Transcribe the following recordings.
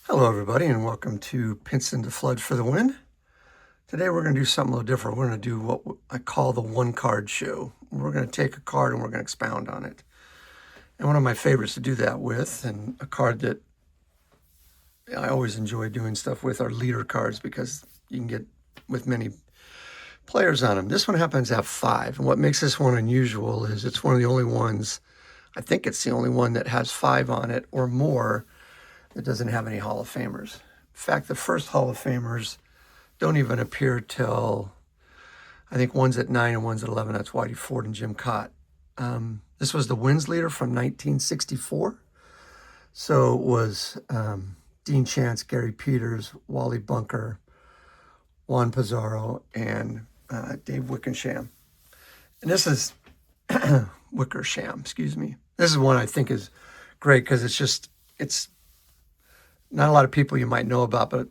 Hello everybody and welcome to Pinsontofloodforthewin. Today we're going to do something a little different. We're going to do what I call the one card show. We're going to take a card and we're going to expound on it. And one of my favorites to do that with, and a card that I always enjoy doing stuff with, are leader cards because you can get with many players on them. This one happens to have 5, and what makes this one unusual is it's one of the only ones, I think it's the only one that has 5 on it or more that doesn't have any Hall of Famers. In fact, the first Hall of Famers don't even appear till, I think one's at 9 and one's at 11. That's Whitey Ford and Jim Cott. This was the wins leader from 1964. So it was Dean Chance, Gary Peters, Wally Bunker, Juan Pizarro, and Dave Wickersham. And this is Wickersham, excuse me. This is one I think is great because it's not a lot of people you might know about, but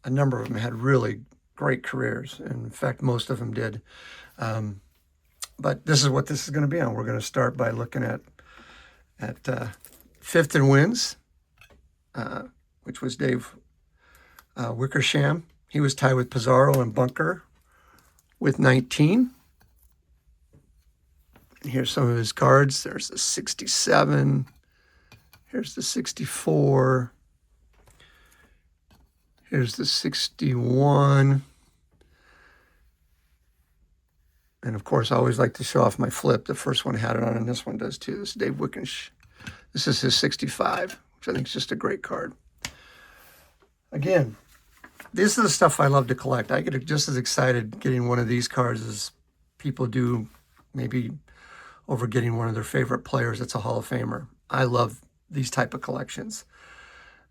a number of them had really great careers. And in fact, most of them did. But this is what this is going to be on. We're going to start by looking at fifth in wins, which was Dave Wickersham. He was tied with Pizarro and Bunker with 19. And here's some of his cards. There's the 67. Here's the 64. Here's the 61. And of course, I always like to show off my flip. The first one had it on, and this one does too. This is Dave Wickersham. This is his 65, which I think is just a great card. Again, this is the stuff I love to collect. I get just as excited getting one of these cards as people do maybe over getting one of their favorite players that's a Hall of Famer. I love these type of collections.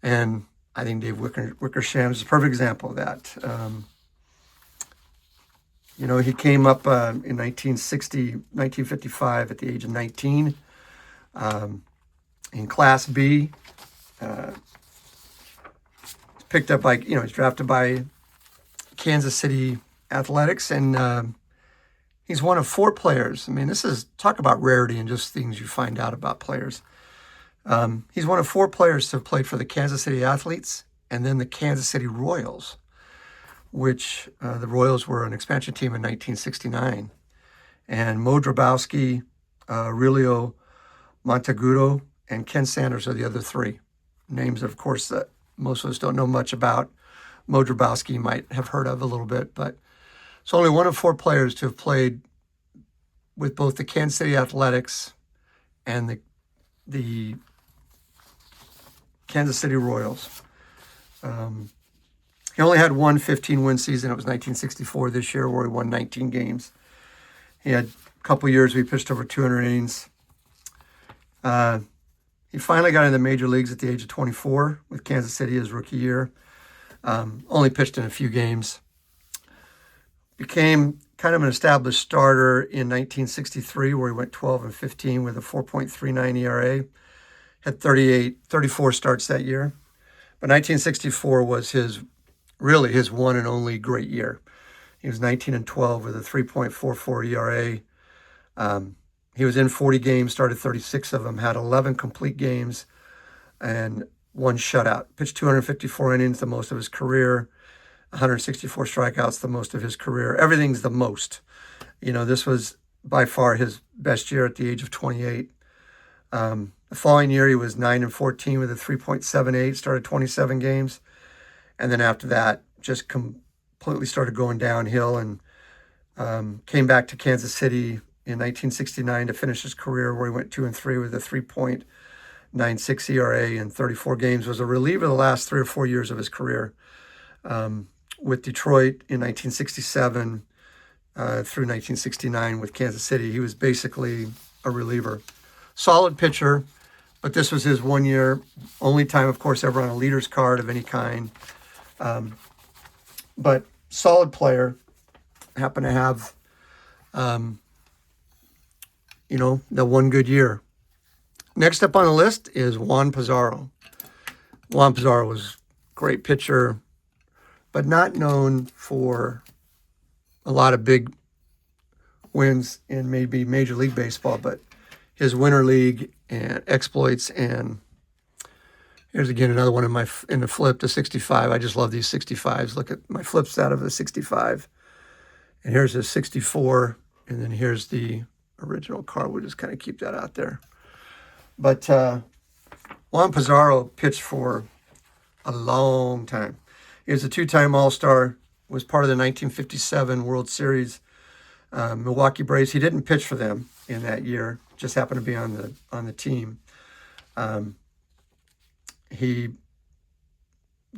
And I think Dave Wickersham is a perfect example of that. He came up in 1955 at the age of 19 in Class B. Picked up by, he's drafted by Kansas City Athletics, and he's one of 4 players. I mean, this is, talk about rarity and just things you find out about players. He's one of 4 players to have played for the Kansas City Athletes and then the Kansas City Royals, which the Royals were an expansion team in 1969. And Mo Drabowski, Aurelio Montagudo, and Ken Sanders are the other 3. Names, of course, that most of us don't know much about. Mo Drabowski you might have heard of a little bit, but it's only one of 4 players to have played with both the Kansas City Athletics and the Kansas City Royals. He only had one 15-win season. It was 1964 this year, where he won 19 games. He had a couple years where he pitched over 200 innings. He finally got in the major leagues at the age of 24 with Kansas City his rookie year. Only pitched in a few games. Became kind of an established starter in 1963, where he went 12 and 15 with a 4.39 ERA. Had 34 starts that year. But 1964 was his one and only great year. He was 19 and 12 with a 3.44 ERA. He was in 40 games, started 36 of them, had 11 complete games, and 1 shutout. Pitched 254 innings, the most of his career. 164 strikeouts, the most of his career. Everything's the most. This was by far his best year at the age of 28. The following year, he was 9 and 14 with a 3.78, started 27 games. And then after that, just completely started going downhill, and came back to Kansas City in 1969 to finish his career, where he went 2 and 3 with a 3.96 ERA in 34 games. Was a reliever the last 3 or 4 years of his career. With Detroit in 1967 through 1969 with Kansas City, he was basically a reliever. Solid pitcher, but this was his 1 year, only time, of course, ever on a leader's card of any kind. But solid player, happened to have, the one good year. Next up on the list is Juan Pizarro. Juan Pizarro was a great pitcher, but not known for a lot of big wins in maybe Major League Baseball, but his winter league and exploits and Here's again another one in the flip to 65. I just love these 65s. Look at my flips out of the 65. And here's a 64. And then here's the original card. We'll just kind of keep that out there. But Juan Pizarro pitched for a long time. He was a two-time All-Star, was part of the 1957 World Series Milwaukee Braves. He didn't pitch for them in that year, just happened to be on the team. He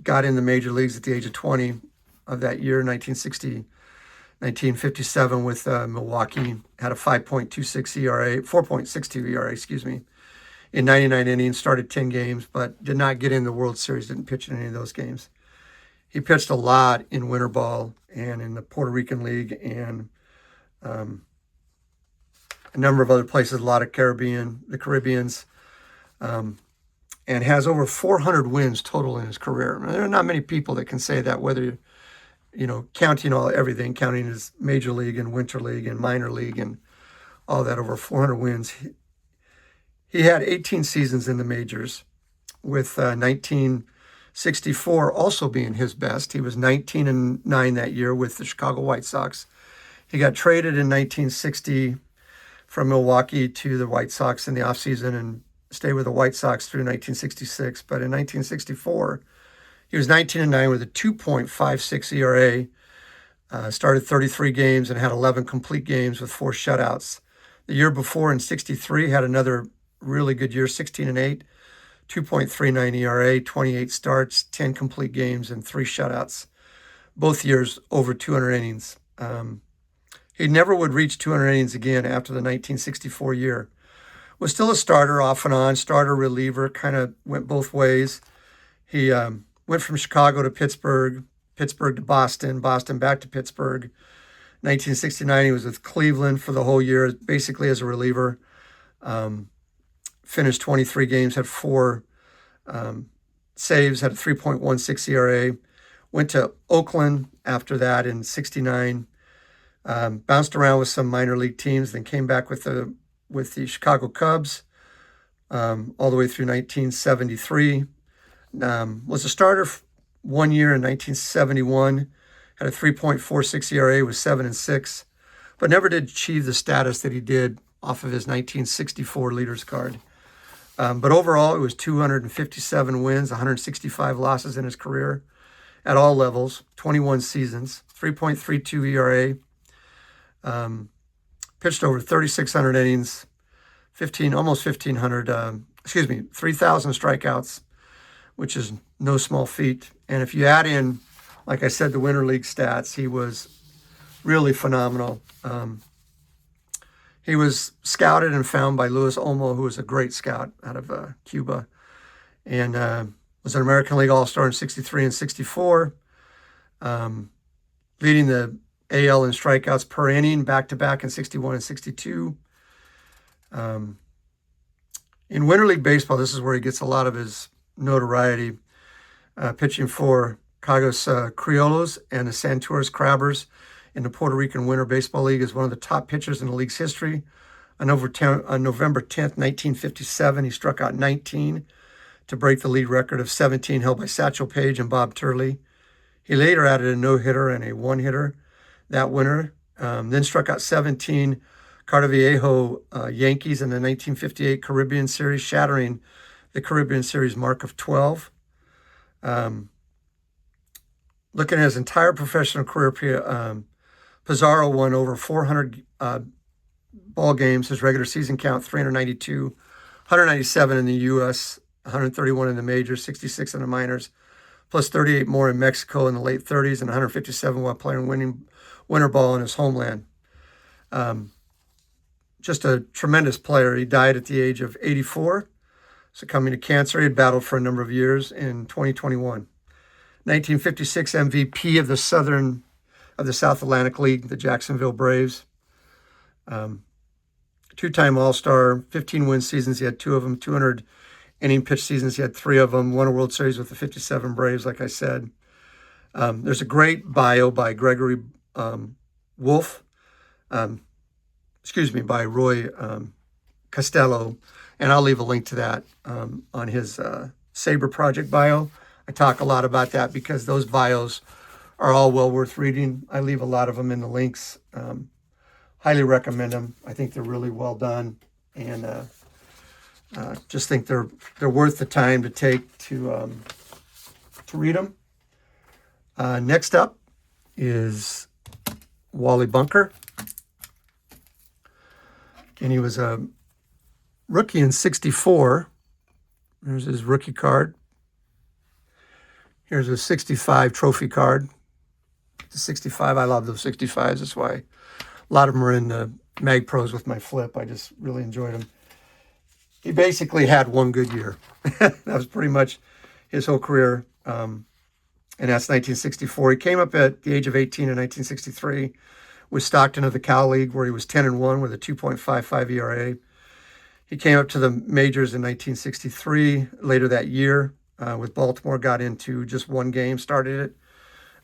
got in the major leagues at the age of 20 of that year, 1957 with Milwaukee. Had a 5.26 ERA, 4.62 ERA, excuse me, in 99 innings, started 10 games, but did not get in the World Series, didn't pitch in any of those games. He pitched a lot in winter ball and in the Puerto Rican League and a number of other places, a lot of the Caribbeans, and has over 400 wins total in his career. Now, there are not many people that can say that, whether, counting everything, counting his major league and winter league and minor league and all that, over 400 wins. He had 18 seasons in the majors, with 1964 also being his best. He was 19-9 that year with the Chicago White Sox. He got traded in 1960 from Milwaukee to the White Sox in the offseason and stayed with the White Sox through 1966. But in 1964, he was 19-9 with a 2.56 ERA, started 33 games and had 11 complete games with 4 shutouts. The year before, in 63, had another really good year, 16-8, 2.39 ERA, 28 starts, 10 complete games, and 3 shutouts. Both years over 200 innings. He never would reach 200 innings again after the 1964 year. Was still a starter off and on, starter reliever, kind of went both ways. He went from Chicago to Pittsburgh, Pittsburgh to Boston, Boston back to Pittsburgh. 1969, he was with Cleveland for the whole year, basically as a reliever. Finished 23 games, had 4 saves, had a 3.16 ERA. Went to Oakland after that in 69. Bounced around with some minor league teams, then came back with the Chicago Cubs all the way through 1973. Was a starter 1 year in 1971. Had a 3.46 ERA, was 7-6, but never did achieve the status that he did off of his 1964 leaders card. But overall, it was 257 wins, 165 losses in his career at all levels, 21 seasons, 3.32 ERA. Pitched over 3,600 innings, almost 1,500, 3,000 strikeouts, which is no small feat. And if you add in, like I said, the Winter League stats, he was really phenomenal. He was scouted and found by Luis Olmo, who was a great scout out of Cuba, and was an American League All-Star in 63 and 64, leading the AL in strikeouts per inning, back-to-back in 61 and 62. In Winter League Baseball, this is where he gets a lot of his notoriety, pitching for Cagos Criollos and the Santurce Crabbers in the Puerto Rican Winter Baseball League, is one of the top pitchers in the league's history. On November 10th, 1957, he struck out 19 to break the league record of 17 held by Satchel Paige and Bob Turley. He later added a no-hitter and a one-hitter that winter, then struck out 17 Cardaviejo Yankees in the 1958 Caribbean Series, shattering the Caribbean Series mark of 12. Looking at his entire professional career, Pizarro won over 400 ball games. His regular season count, 392, 197 in the U.S., 131 in the majors, 66 in the minors, plus 38 more in Mexico in the late 30s, and 157 while playing winter ball in his homeland. Just a tremendous player. He died at the age of 84, succumbing to cancer. He had battled for a number of years in 2021. 1956 MVP of the South Atlantic League, the Jacksonville Braves. Two-time All-Star, 15-win seasons. He had 2 of them. 200 inning pitch seasons. He had 3 of them. Won a World Series with the 57 Braves, like I said. There's a great bio by Gregory Wolf. By Roy Costello, and I'll leave a link to that on his Saber Project bio. I talk a lot about that because those bios are all well worth reading. I leave a lot of them in the links. Highly recommend them. I think they're really well done, and just think they're worth the time to take to read them. Next up is Wally Bunker. And he was a rookie in 64. There's his rookie card. Here's a 65 trophy card. The 65, I love those 65s. That's why a lot of them are in the Mag Pros with my flip. I just really enjoyed them. He basically had one good year. That was pretty much his whole career. And that's 1964. He came up at the age of 18 in 1963 with Stockton of the Cal League, where he was 10-1 with a 2.55 ERA. He came up to the majors in 1963. Later that year, with Baltimore, got into just one game, started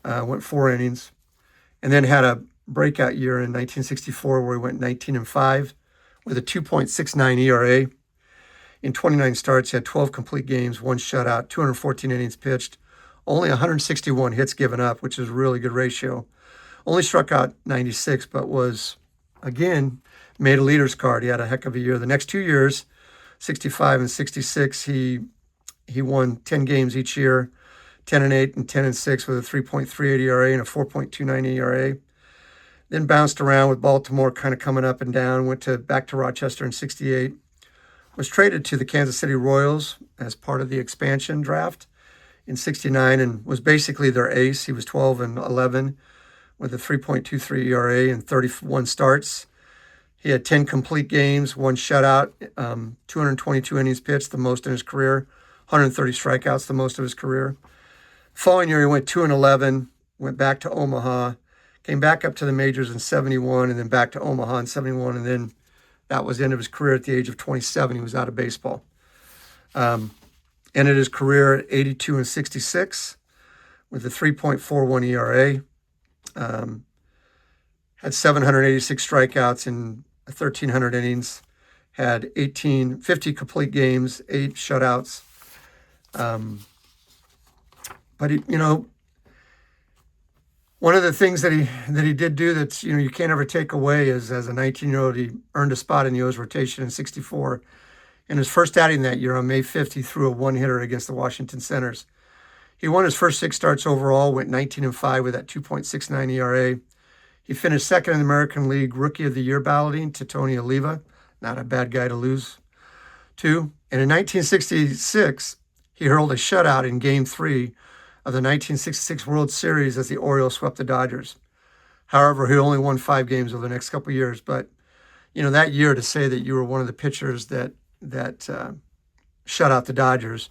it, went 4 innings, and then had a breakout year in 1964 where he went 19-5 with a 2.69 ERA. In 29 starts, he had 12 complete games, 1 shutout, 214 innings pitched, only 161 hits given up, which is a really good ratio. Only struck out 96, but was, again, made a leader's card. He had a heck of a year. The next 2 years, 65 and 66, he won 10 games each year, 10-8 and 10-6 with a 3.38 ERA and a 4.29 ERA. Then bounced around with Baltimore kind of coming up and down, went back to Rochester in 68, was traded to the Kansas City Royals as part of the expansion draft in 69 and was basically their ace. He was 12-11 with a 3.23 ERA and 31 starts. He had 10 complete games, 1 shutout, 222 innings pitched, the most in his career, 130 strikeouts, the most of his career. Following year, he went 2-11, went back to Omaha, came back up to the majors in 71, and then back to Omaha in 71, and then that was the end of his career at the age of 27. He was out of baseball. Ended his career at 82-66 with a 3.41 ERA. Had 786 strikeouts in 1,300 innings, had 50 complete games, 8 shutouts. But he, one of the things that he did do that's you can't ever take away is, as a 19-year-old, he earned a spot in the O's rotation in 64. In his first outing that year, on May 5th, he threw a 1-hitter against the Washington Senators. He won his first 6 starts overall, went 19-5 with that 2.69 ERA. He finished second in the American League Rookie of the Year balloting to Tony Oliva. Not a bad guy to lose to. And in 1966, he hurled a shutout in Game 3 of the 1966 World Series as the Orioles swept the Dodgers. However, he only won 5 games over the next couple of years. But, that year, to say that you were one of the pitchers that shut out the Dodgers,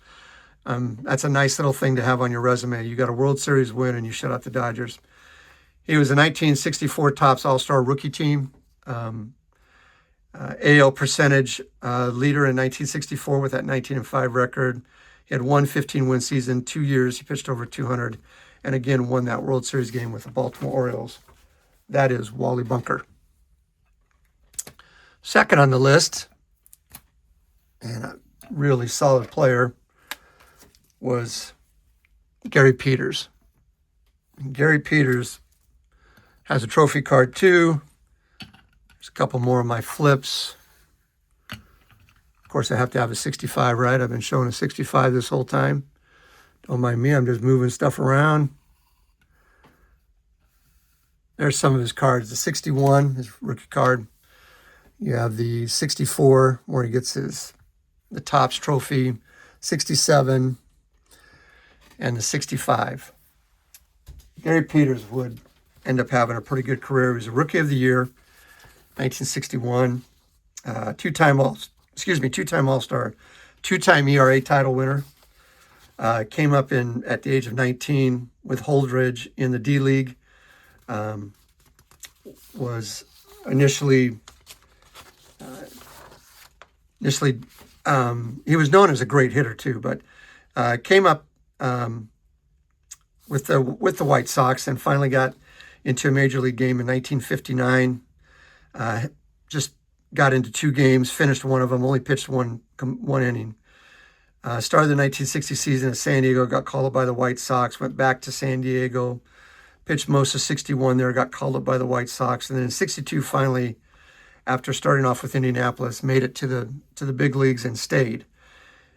that's a nice little thing to have on your resume. You got a World Series win and you shut out the Dodgers. He was a 1964 Topps All-Star Rookie Team, AL percentage leader in 1964 with that 19-5 record. He had one 15-win season, 2 years. He pitched over 200, and again won that World Series game with the Baltimore Orioles. That is Wally Bunker. Second on the list, and a really solid player, was Gary Peters. And Gary Peters has a trophy card too. There's a couple more of my flips. Of course, I have to have a 65, right? I've been showing a 65 this whole time. Don't mind me, I'm just moving stuff around. There's some of his cards. The 61, his rookie card. You have the 64, where he gets the Topps trophy, 67, and the 65. Gary Peters would end up having a pretty good career. He was a Rookie of the Year, 1961, two-time All-Star, 2-time ERA title winner. Came up at the age of 19 with Holdridge in the D League. Was initially he was known as a great hitter too, but came up with the White Sox and finally got into a major league game in 1959. Just got into 2 games, finished one of them, only pitched one inning. Started the 1960 season at San Diego, got called up by the White Sox, went back to San Diego, pitched most of 61 there, got called up by the White Sox, and then in 62 finally, after starting off with Indianapolis, made it to the big leagues and stayed.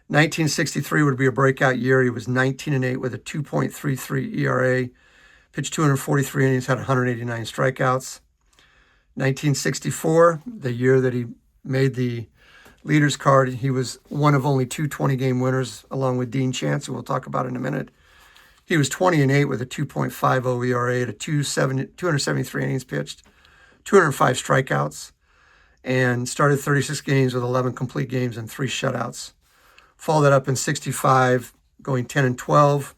1963 would be a breakout year. He was 19-8 with a 2.33 ERA, pitched 243 innings, had 189 strikeouts. 1964, the year that he made the leader's card, he was one of only two 20-game winners, along with Dean Chance, who we'll talk about in a minute. He was 20-8 with a 2.50 ERA at 273 innings pitched, 205 strikeouts, and started 36 games with 11 complete games and 3 shutouts. Followed that up in 65, going 10-12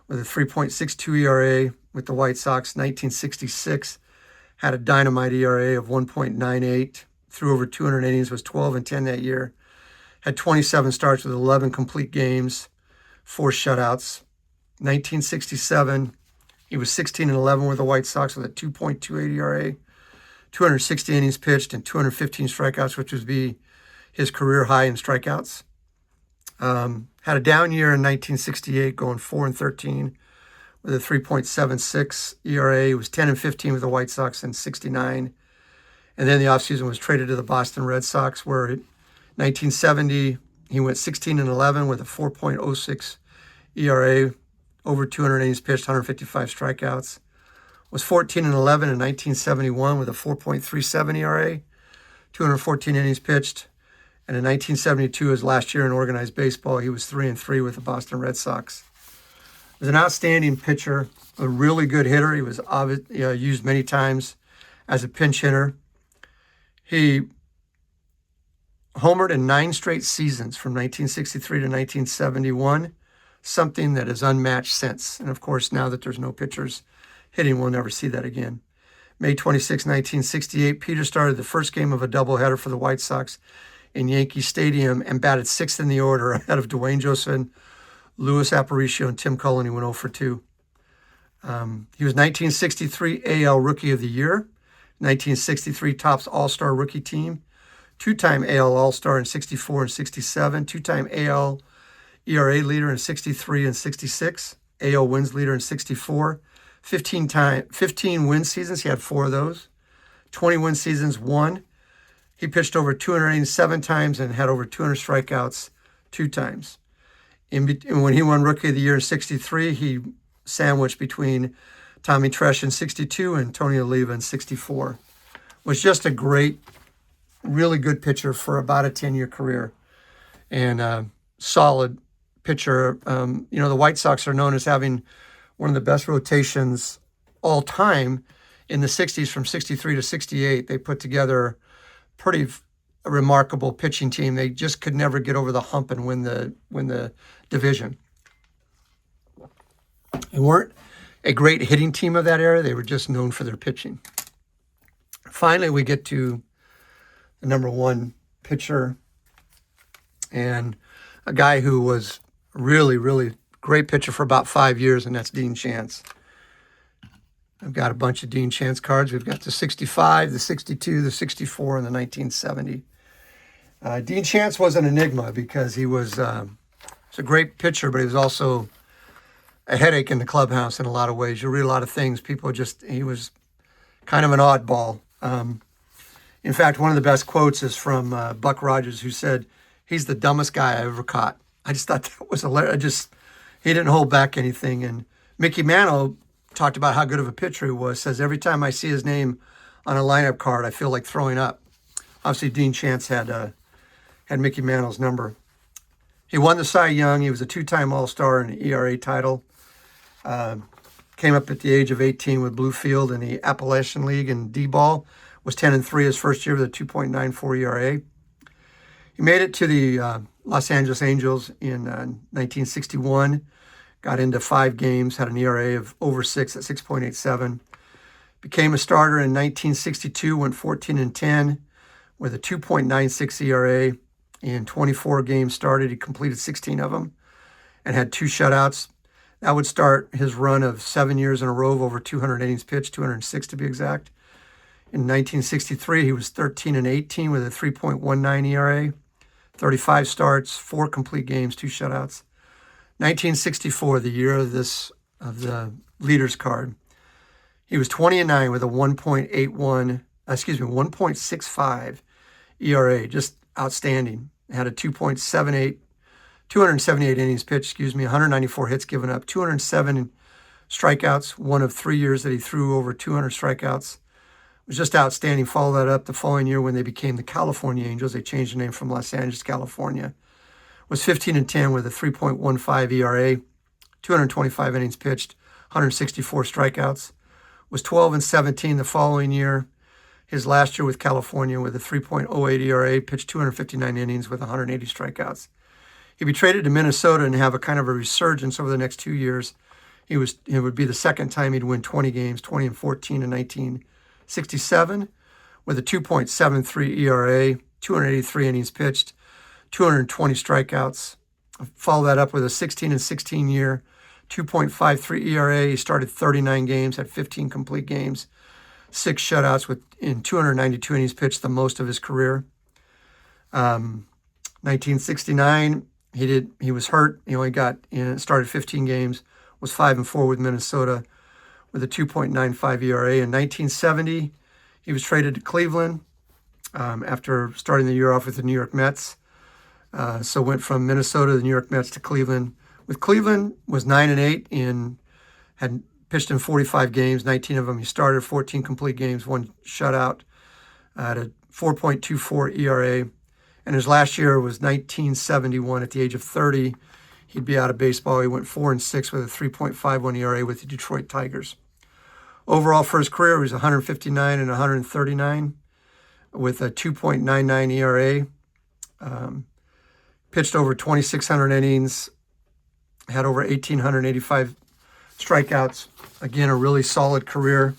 with a 3.62 ERA with the White Sox. 1966 had a dynamite ERA of 1.98, threw over 200 innings, was 12-10 that year. Had 27 starts with 11 complete games, 4 shutouts. 1967, he was 16-11 with the White Sox with a 2.28 ERA, 260 innings pitched, and 215 strikeouts, which would be his career high in strikeouts. Had a down year in 1968, going 4-13 with a 3.76 ERA. He was 10-15 with the White Sox in 69. And then the offseason was traded to the Boston Red Sox, where in 1970, he went 16-11 with a 4.06 ERA, over 200 innings pitched, 155 strikeouts. Was 14-11 in 1971 with a 4.37 ERA, 214 innings pitched. And in 1972, his last year in organized baseball, he was 3-3 with the Boston Red Sox. He was an outstanding pitcher, a really good hitter. He was used many times as a pinch hitter. He homered in 9 straight seasons from 1963 to 1971, something that is unmatched since. And of course, now that there's no pitchers hitting, we'll never see that again. May 26, 1968, Peter started the first game of a doubleheader for the White Sox in Yankee Stadium and batted 6th in the order ahead of Dwayne Johnson, Luis Aparicio, and Tim Cullen. He went 0-2. He was 1963 AL Rookie of the Year, 1963 Topps All-Star Rookie Team, 2-time AL All-Star in 64 and 67, 2-time AL ERA leader in 63 and 66, AL wins leader in 64, 15 win seasons, he had 4 of those, 20 win seasons, 1. He pitched over 287 times and had over 200 strikeouts 2 times. When he won Rookie of the Year in 63, he sandwiched between Tommy Tresh in 62 and Tony Oliva in 64. Was just a great, really good pitcher for about a 10-year career, and solid pitcher. The White Sox are known as having one of the best rotations all time in the 60s from 63 to 68. They put together pretty remarkable pitching team. They just could never get over the hump and win the division. They weren't a great hitting team of that era. They were just known for their pitching. Finally, we get to the number 1 pitcher, and a guy who was really, really great pitcher for about 5 years, and that's Dean Chance. I've got a bunch of Dean Chance cards. We've got the 65, the 62, the 64, and the 1970. Dean Chance was an enigma because he was a great pitcher, but he was also a headache in the clubhouse in a lot of ways. You read a lot of things. He was kind of an oddball. In fact, one of the best quotes is from Buck Rogers, who said, "He's the dumbest guy I ever caught." I just thought that was hilarious. He didn't hold back anything. And Mickey Mantle talked about how good of a pitcher he was, says, every time I see his name on a lineup card, I feel like throwing up. Obviously, Dean Chance had Mickey Mantle's number. He won the Cy Young. He was a 2-time All-Star and ERA title. Came up at the age of 18 with Bluefield in the Appalachian League and D-ball. Was 10-3 his first year with a 2.94 ERA. He made it to the Los Angeles Angels in 1961. Got into 5 games, had an ERA of over 6 at 6.87. Became a starter in 1962, went 14-10 with a 2.96 ERA. In 24 games started, he completed 16 of them and had 2 shutouts. That would start his run of 7 years in a row of over 200 innings pitched, 206 to be exact. In 1963, he was 13-18 with a 3.19 ERA, 35 starts, 4 complete games, 2 shutouts. 1964, the year of the leaders card. He was 20-9 with a 1.65 ERA, just outstanding. Had a 278 innings pitched, 194 hits given up, 207 strikeouts, one of 3 years that he threw over 200 strikeouts. It was just outstanding. Followed that up the following year when they became the California Angels. They changed the name from Los Angeles to California. Was 15-10 with a 3.15 ERA, 225 innings pitched, 164 strikeouts. Was 12-17 the following year. His last year with California with a 3.08 ERA, pitched 259 innings with 180 strikeouts. He'd be traded to Minnesota and have a kind of a resurgence over the next 2 years. It would be the second time he'd win 20 games, 20-14 in 1967, with a 2.73 ERA, 283 innings pitched, 220 strikeouts. Follow that up with a 16-16 year, 2.53 ERA. He started 39 games, had 15 complete games, 6 shutouts in 292 innings pitched, the most of his career. 1969, he was hurt. He only started 15 games, was 5-4 with Minnesota with a 2.95 ERA. In 1970, he was traded to Cleveland after starting the year off with the New York Mets. So went from Minnesota to the New York Mets to Cleveland. With Cleveland, was 9-8 had pitched in 45 games, 19 of them he started, 14 complete games, 1 shutout, at a 4.24 ERA. And his last year was 1971. At the age of 30, he'd be out of baseball. He went 4-6 with a 3.51 ERA with the Detroit Tigers. Overall, for his career, he was 159 and 139 with a 2.99 ERA. Pitched over 2,600 innings, had over 1,885 strikeouts. Again, a really solid career.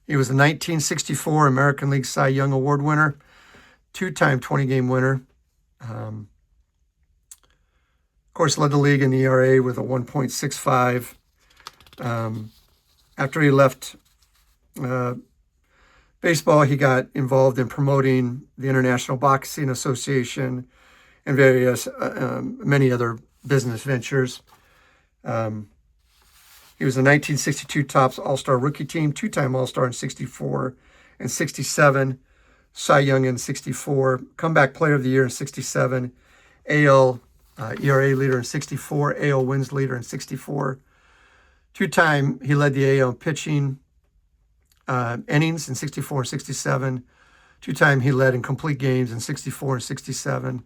He was a 1964 American League Cy Young Award winner, 2-time 20-game winner. Of course, led the league in the ERA with a 1.65. After he left baseball, he got involved in promoting the International Boxing Association and various many other business ventures. He was the 1962 Topps All-Star Rookie Team, 2-time All-Star in 64 and 67, Cy Young in 64, Comeback Player of the Year in 67, AL ERA leader in 64, AL wins leader in 64. 2-time he led the AL pitching innings in 64 and 67. 2-time he led in complete games in 64 and 67.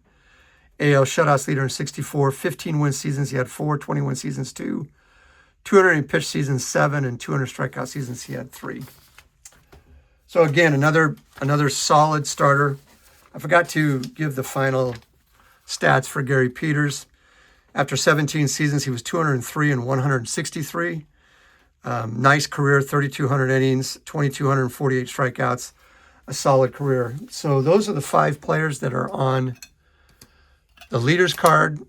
AL shutouts leader in 64, 15 win seasons. He had 4, 21 seasons 2, 200 pitch seasons 7, and 200 strikeout seasons he had 3. So again, another solid starter. I forgot to give the final stats for Gary Peters. After 17 seasons, he was 203 and 163. Nice career, 3,200 innings, 2,248 strikeouts, a solid career. So those are the 5 players that are on the leaders card,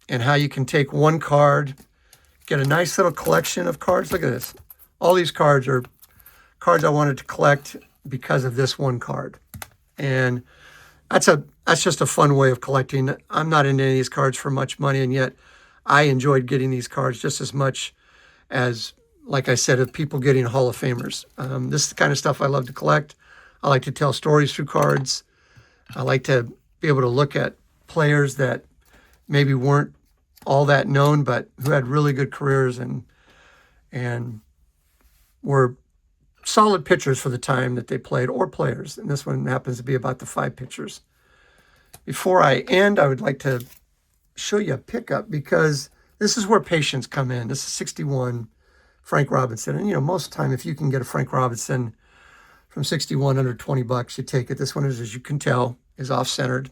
and how you can take one card, get a nice little collection of cards. Look at this. All these cards are cards I wanted to collect because of this one card. And that's just a fun way of collecting. I'm not into any of these cards for much money, and yet I enjoyed getting these cards just as much as, like I said, of people getting Hall of Famers. This is the kind of stuff I love to collect. I like to tell stories through cards. I like to be able to look at players that maybe weren't all that known, but who had really good careers and were solid pitchers for the time that they played, or players. And this one happens to be about the 5 pitchers. Before I end, I would like to show you a pickup, because this is where patience come in. This is 61 Frank Robinson. And, most of the time, if you can get a Frank Robinson from 61 under $20, you take it. This one is, as you can tell, is off-centered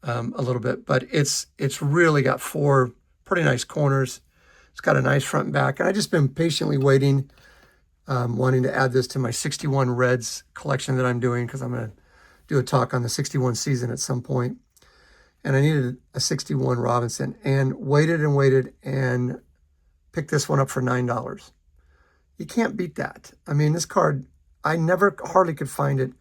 a little bit, but it's really got 4 pretty nice corners. It's got a nice front and back. And I just been patiently waiting, wanting to add this to my 61 Reds collection that I'm doing, because I'm going to do a talk on the 61 season at some point. And I needed a 61 Robinson, and waited and picked this one up for $9. You can't beat that. I mean, this card, I never hardly could find it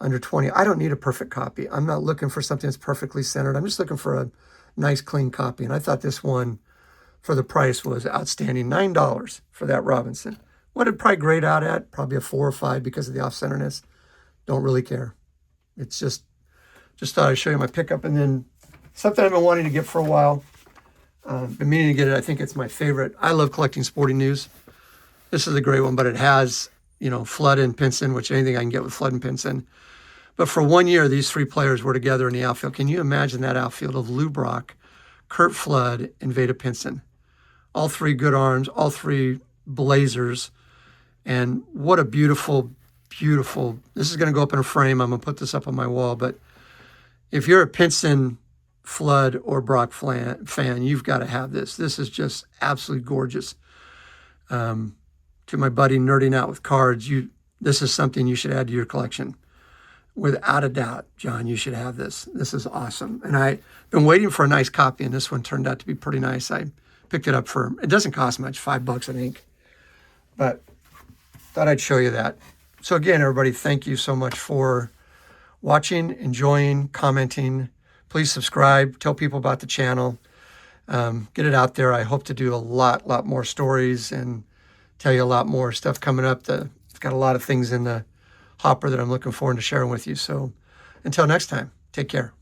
under 20. I don't need a perfect copy. I'm not looking for something that's perfectly centered. I'm just looking for a nice, clean copy. And I thought this one, for the price, was outstanding. $9 for that Robinson. What it'd probably grade out at? Probably a 4 or 5 because of the off-centerness. Don't really care. It's just thought I'd show you my pickup. And then something I've been wanting to get for a while. Been meaning to get it. I think it's my favorite. I love collecting sporting news. This is a great one, but it has, you know, Flood and Pinson, which anything I can get with Flood and Pinson. But for 1 year, these three players were together in the outfield. Can you imagine that outfield of Lou Brock, Kurt Flood, and Vada Pinson? All three good arms, all three blazers. And what a beautiful, beautiful, this is going to go up in a frame. I'm going to put this up on my wall. But if you're a Pinson, Flood, or Brock fan, you've got to have this. This is just absolutely gorgeous. To my buddy nerding out with cards, this is something you should add to your collection. Without a doubt, John, you should have this. This is awesome. And I've been waiting for a nice copy, and this one turned out to be pretty nice. I picked it up it doesn't cost much, $5, I think. But thought I'd show you that. So again, everybody, thank you so much for watching, enjoying, commenting. Please subscribe, tell people about the channel. Get it out there. I hope to do a lot more stories and tell you a lot more stuff coming up. I've got a lot of things in the hopper that I'm looking forward to sharing with you. So until next time, take care.